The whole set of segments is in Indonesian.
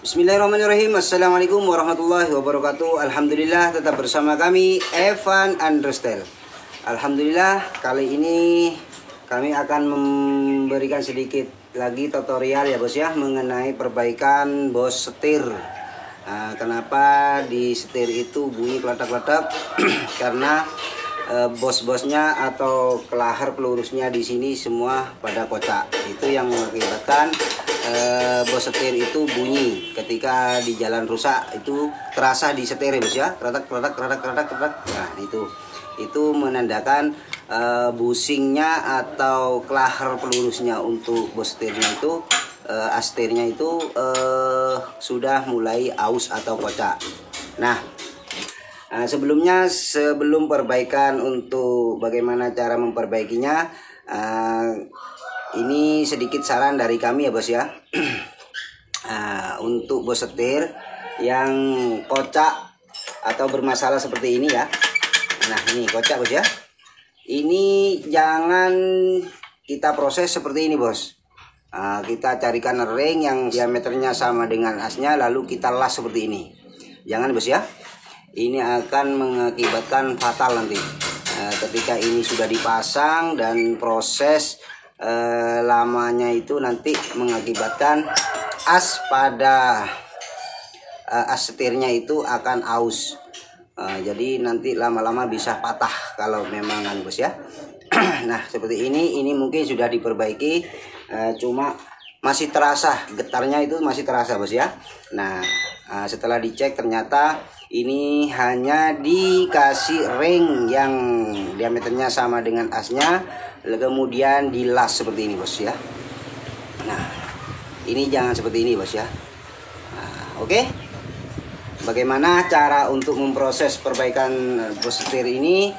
Bismillahirrahmanirrahim. Assalamualaikum warahmatullahi wabarakatuh. Alhamdulillah tetap bersama kami Evan Understyle. Alhamdulillah kali ini kami akan memberikan sedikit lagi tutorial ya bos ya, mengenai perbaikan bos setir. Kenapa di setir itu bunyi keletak-keletak? Karena bos-bosnya atau kelahar pelurusnya di sini semua pada kocak. Itu yang mengakibatkan bos setir itu bunyi ketika di jalan rusak, itu terasa di setir ya bos ya, keletak. Nah itu menandakan busingnya atau kelahar pelurusnya untuk bos setirnya itu, astirnya itu sudah mulai aus atau kocak. Sebelum perbaikan untuk bagaimana cara memperbaikinya, ini sedikit saran dari kami ya bos ya. Untuk bos setir yang kocak atau bermasalah seperti ini ya. Nah ini kocak bos ya. Ini jangan kita proses seperti ini bos. Kita carikan ring yang diameternya sama dengan asnya, lalu kita las seperti ini. Jangan bos ya. Ini akan mengakibatkan fatal nanti ketika ini sudah dipasang, dan proses lamanya itu nanti mengakibatkan as pada as setirnya itu akan aus. Jadi nanti lama-lama bisa patah kalau memang bos ya. Nah seperti ini mungkin sudah diperbaiki, cuma masih terasa getarnya, itu masih terasa bos ya. Nah setelah dicek ternyata ini hanya dikasih ring yang diameternya sama dengan asnya, kemudian dilas seperti ini bos ya. Nah ini jangan seperti ini bos ya. Oke. Bagaimana cara untuk memproses perbaikan bos setir ini?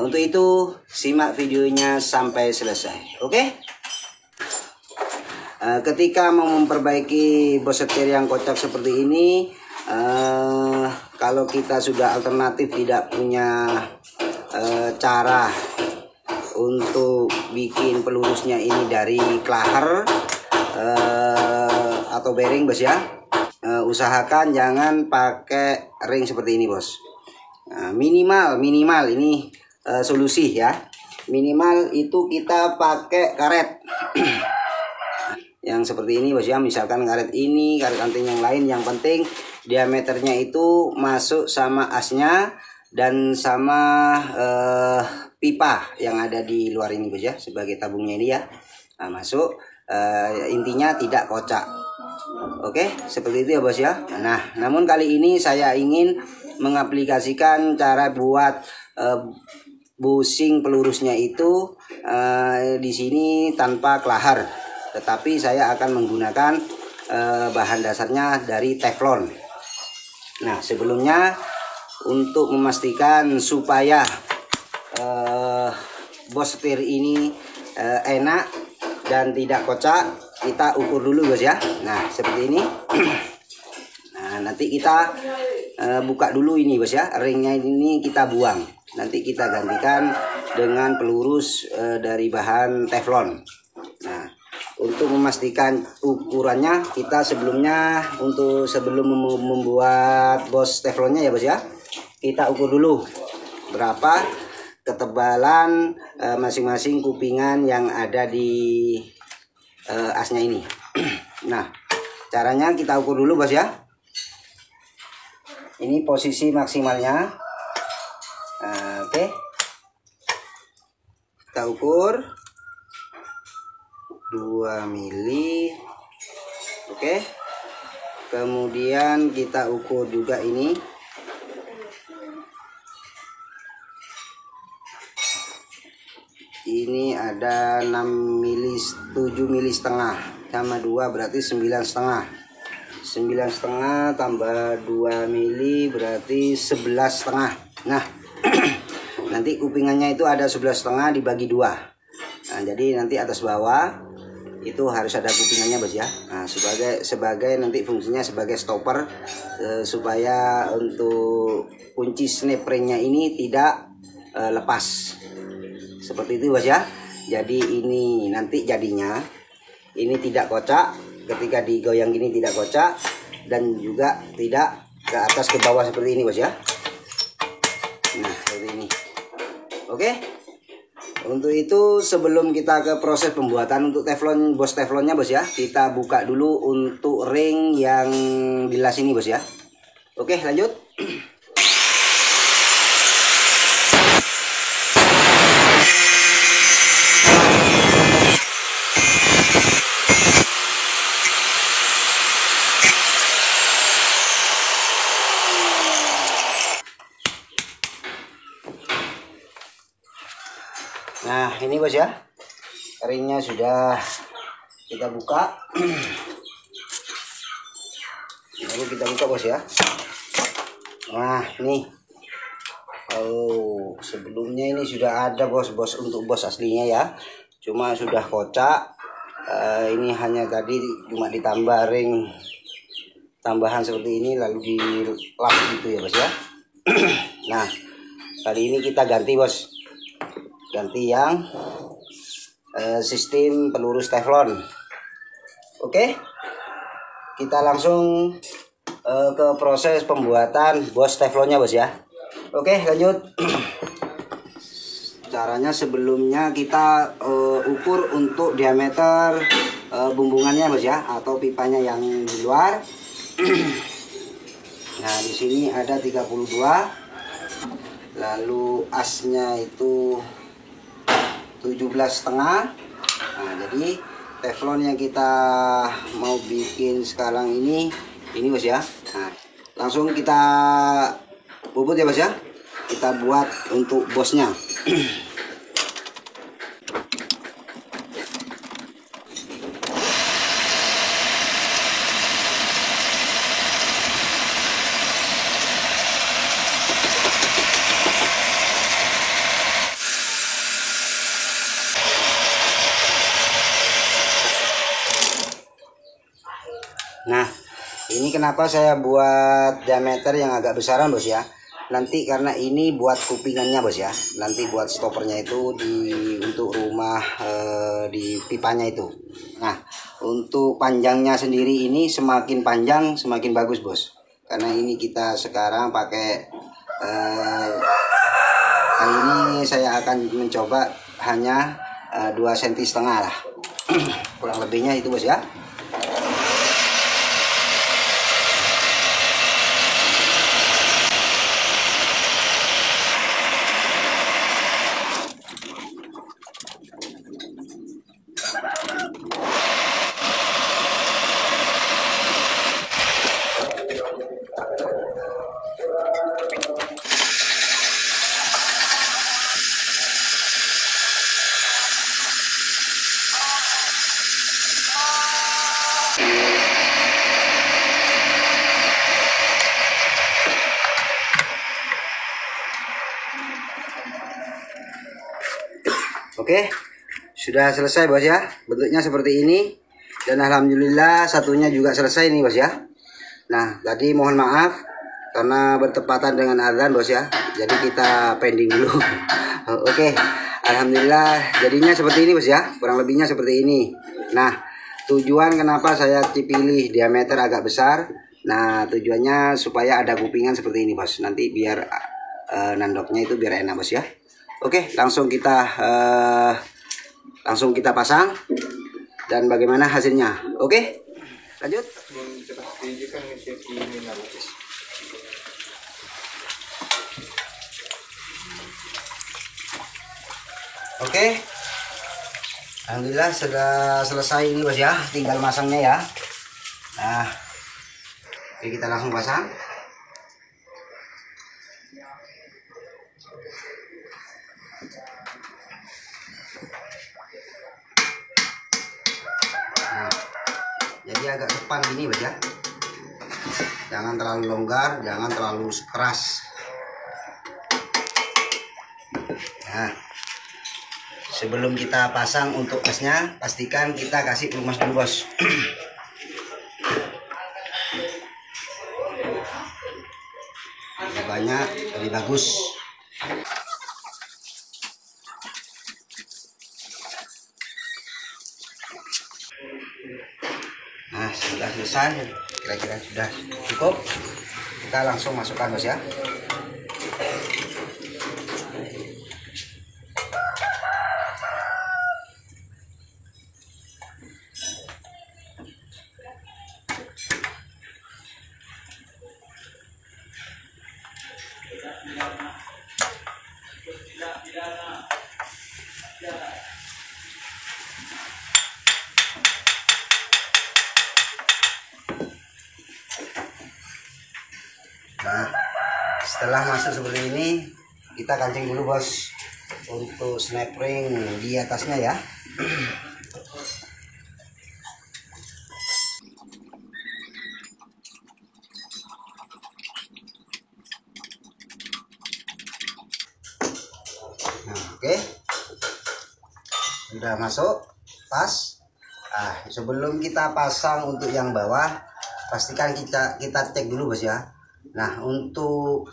Untuk itu simak videonya sampai selesai. Oke. Ketika mau memperbaiki bos setir yang kocak seperti ini, kalau kita sudah alternatif tidak punya cara untuk bikin pelurusnya ini dari kelahar atau bearing bos ya, usahakan jangan pakai ring seperti ini bos. Minimal ini solusi ya, minimal itu kita pakai karet yang seperti ini bos ya. Misalkan karet ini, karet anting yang lain, yang penting diameternya itu masuk sama asnya dan sama pipa yang ada di luar ini bos ya, sebagai tabungnya ini ya. Masuk, intinya tidak kocak. Oke, seperti itu ya bos ya. Nah namun kali ini saya ingin mengaplikasikan cara buat busing pelurusnya itu di sini tanpa kelahar, tetapi saya akan menggunakan bahan dasarnya dari teflon. Nah sebelumnya, untuk memastikan supaya bos setir ini enak dan tidak kocak, kita ukur dulu bos ya. Nah seperti ini. Nah nanti kita buka dulu ini bos ya, ringnya ini kita buang, nanti kita gantikan dengan pelurus dari bahan teflon. Nah untuk memastikan ukurannya, kita sebelum membuat bos teflonnya ya bos ya, kita ukur dulu berapa ketebalan masing-masing kupingan yang ada di asnya ini. Nah caranya kita ukur dulu bos ya. Ini posisi maksimalnya. Oke. Kita ukur 2 mili. Oke. Kemudian kita ukur juga ini. Ini ada 6 mili, 7 mili setengah sama 2 berarti 9,5. 9,5 tambah 2 mili berarti 11,5. Nah nanti kupingannya itu ada 11,5 dibagi 2. Nah jadi nanti atas bawah itu harus ada kupingannya bos ya. Nah sebagai nanti fungsinya sebagai stopper, supaya untuk kunci snap ringnya ini tidak lepas. Seperti itu bos ya. Jadi ini nanti jadinya ini tidak kocak, ketika digoyang gini tidak kocak. dan juga tidak ke atas ke bawah seperti ini bos ya. Nah seperti ini. Oke, untuk itu sebelum kita ke proses pembuatan untuk teflon, teflonnya bos ya, kita buka dulu untuk ring yang di las ini bos ya. Oke lanjut. Nah ini bos ya, ringnya sudah kita buka. Lalu kita buka bos ya. Nah ini, oh sebelumnya ini sudah ada bos untuk bos aslinya ya, cuma sudah kocak. Ini hanya tadi cuma ditambah ring tambahan seperti ini lalu dilap gitu ya bos ya. Nah kali ini kita ganti bos, ganti yang sistem pelurus teflon. Oke, kita langsung ke proses pembuatan bos teflonnya bos ya. Oke lanjut. Caranya sebelumnya kita ukur untuk diameter bumbungannya bos ya, atau pipanya yang di luar. Nah di sini ada 32, lalu asnya itu 17,5. Nah jadi teflon yang kita mau bikin sekarang ini bos ya. Nah langsung kita bubut ya bos ya, kita buat untuk bosnya. Nah ini kenapa saya buat diameter yang agak besaran bos ya, nanti karena ini buat kupingannya bos ya, nanti buat stoppernya itu untuk rumah di pipanya itu. Nah untuk panjangnya sendiri ini semakin panjang semakin bagus bos, karena ini kita sekarang pakai kali ini saya akan mencoba hanya 2,5 cm lah. Kurang lebihnya itu bos ya. Oke, sudah selesai bos ya, bentuknya seperti ini, dan alhamdulillah satunya juga selesai nih bos ya. Nah tadi mohon maaf karena bertepatan dengan azan bos ya, jadi kita pending dulu. Oke, alhamdulillah jadinya seperti ini bos ya, kurang lebihnya seperti ini. Nah tujuan kenapa saya pilih diameter agak besar, nah tujuannya supaya ada kupingan seperti ini bos, nanti biar nandoknya itu biar enak bos ya. Oke, langsung kita pasang dan bagaimana hasilnya. Oke, lanjut. Oke, alhamdulillah sudah selesai ini bos ya, tinggal masangnya ya. Nah, oke, kita langsung pasang. Nah, jadi agak depan gini bos ya, jangan terlalu longgar, jangan terlalu keras. Nah sebelum kita pasang untuk asnya, pastikan kita kasih pelumas dulu bos. Lebih banyak lebih bagus. Nah sudah selesai, kira-kira sudah cukup. Kita langsung masukkan bos ya. Nah, setelah masuk seperti ini, kita kancing dulu bos untuk snap ring di atasnya ya. Nah, oke, sudah masuk pas. Sebelum kita pasang untuk yang bawah, pastikan kita cek dulu bos ya. Nah, untuk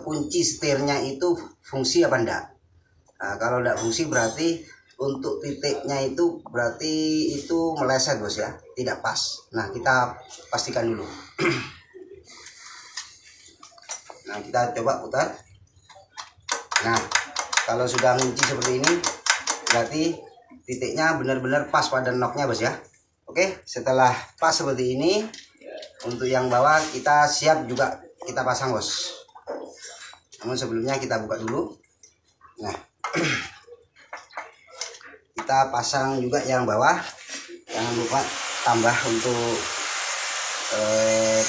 kunci setirnya itu fungsi apa enggak? Nah, kalau enggak fungsi berarti untuk titiknya itu berarti itu meleset bos ya, tidak pas. Nah, kita pastikan dulu. Nah, kita coba putar. Nah, kalau sudah ngunci seperti ini berarti titiknya benar-benar pas pada knocknya bos ya. Oke, setelah pas seperti ini, untuk yang bawah kita siap juga kita pasang bos. Namun sebelumnya kita buka dulu. Nah, kita pasang juga yang bawah. Jangan lupa tambah untuk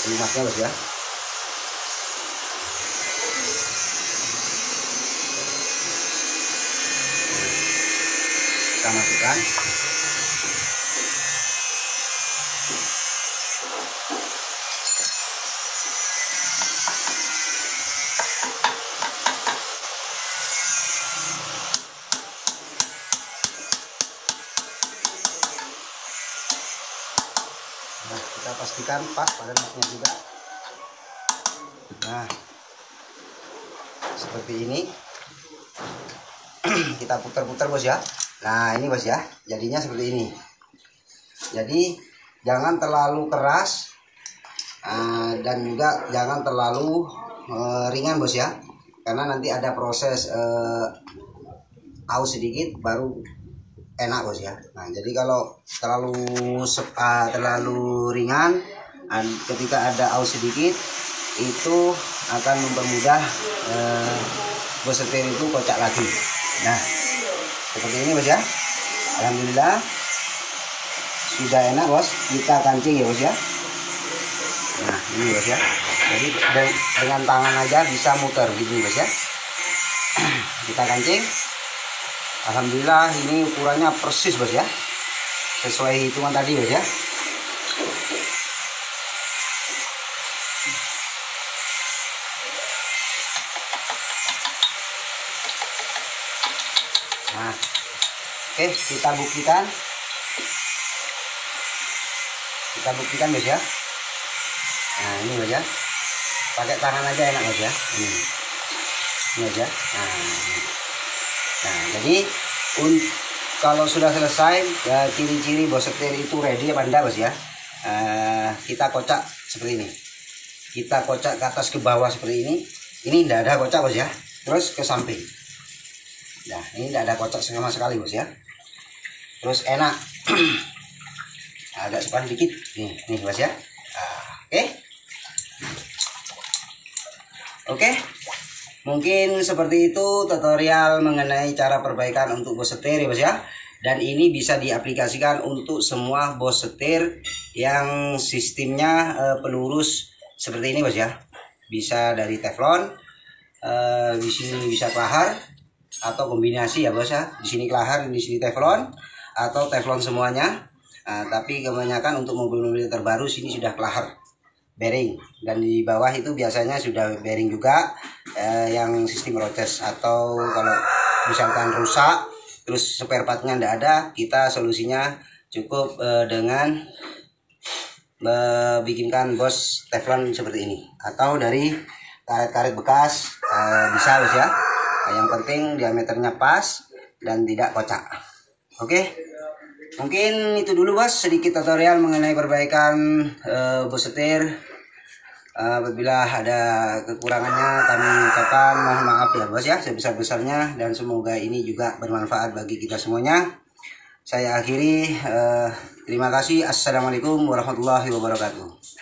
pelumasnya bos ya. Kita masukkan. Nah, kita pastikan pas pada knocknya juga. Nah, seperti ini. Kita putar-putar bos ya. Nah, ini bos ya, jadinya seperti ini. Jadi jangan terlalu keras dan juga jangan terlalu ringan bos ya, karena nanti ada proses aus sedikit baru enak bos ya. Nah, jadi kalau terlalu ringan, ketika ada aus sedikit itu akan mempermudah bos setir itu kocak lagi. Nah, seperti ini bos ya. Alhamdulillah sudah enak bos. Kita kancing ya bos ya. Nah, ini bos ya. Jadi dengan tangan aja bisa muter gini bos ya. Kita kancing. Alhamdulillah ini ukurannya persis bos ya, sesuai hitungan tadi bos ya. Nah, oke, kita buktikan bos ya. Nah, ini bos ya, pakai tangan aja enak bos ya. Ini bos ya. Nah, jadi kalau sudah selesai ya, ciri-ciri bos setir itu ready apa enggak bos ya. Kita kocak seperti ini. Kita kocak ke atas ke bawah seperti ini. Ini tidak ada kocak bos ya. Terus ke samping. Nah, ini tidak ada kocak sama sekali bos ya. Terus enak. Agak sepan dikit. Nih bos ya. Oke. Mungkin seperti itu tutorial mengenai cara perbaikan untuk bos setir ya bos ya. Dan ini bisa diaplikasikan untuk semua bos setir yang sistemnya pelurus seperti ini bos ya. Bisa dari teflon, di sini bisa kelahar atau kombinasi ya bos ya. Di sini kelahar, di sini teflon atau teflon semuanya. Tapi kebanyakan untuk mobil-mobil terbaru sini sudah kelahar bearing, dan di bawah itu biasanya sudah bearing juga yang sistem roces. Atau kalau misalkan rusak terus spare partnya tidak ada, kita solusinya cukup dengan bikinkan bos teflon seperti ini atau dari karet-karet bekas, bisa bos ya. Yang penting diameternya pas dan tidak kocak. Oke, Mungkin itu dulu bos, sedikit tutorial mengenai perbaikan bos setir. Apabila ada kekurangannya kami ucapkan mohon maaf ya bos ya, sebesar-besarnya, dan semoga ini juga bermanfaat bagi kita semuanya. Saya akhiri, terima kasih. Assalamualaikum warahmatullahi wabarakatuh.